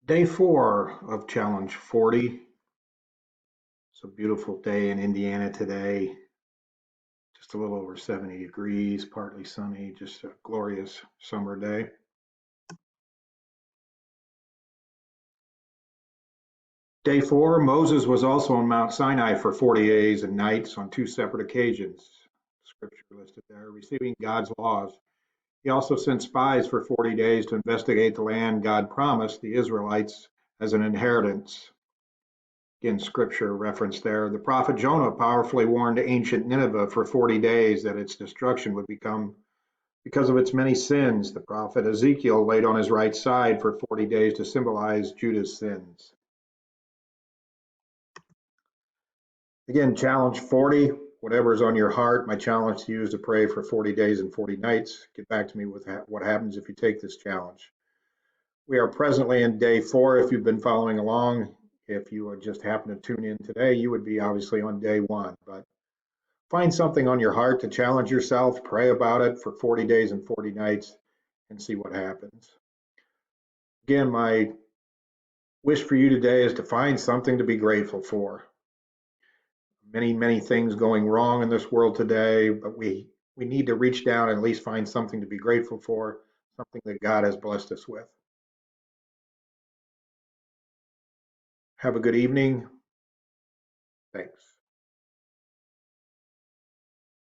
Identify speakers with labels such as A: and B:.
A: Day 4 of Challenge 40. It's a beautiful day in Indiana today. Just a little over 70 degrees, partly sunny, just a glorious summer day. Day 4, Moses was also on Mount Sinai for 40 days and nights on two separate occasions. Scripture listed there, receiving God's laws. He also sent spies for 40 days to investigate the land God promised the Israelites as an inheritance. Again, scripture reference there. The prophet Jonah powerfully warned ancient Nineveh for 40 days that its destruction would become because of its many sins. The prophet Ezekiel laid on his right side for 40 days to symbolize Judah's sins. Again, challenge 40, whatever is on your heart. My challenge to you is to pray for 40 days and 40 nights. Get back to me with what happens if you take this challenge. We are presently in day 4. If you've been following along, if you just happen to tune in today, you would be obviously on day 1. But find something on your heart to challenge yourself, pray about it for 40 days and 40 nights, and see what happens. Again, my wish for you today is to find something to be grateful for. Many things going wrong in this world today, but we need to reach down and at least find something to be grateful for, something that God has blessed us with. Have a good evening. Thanks.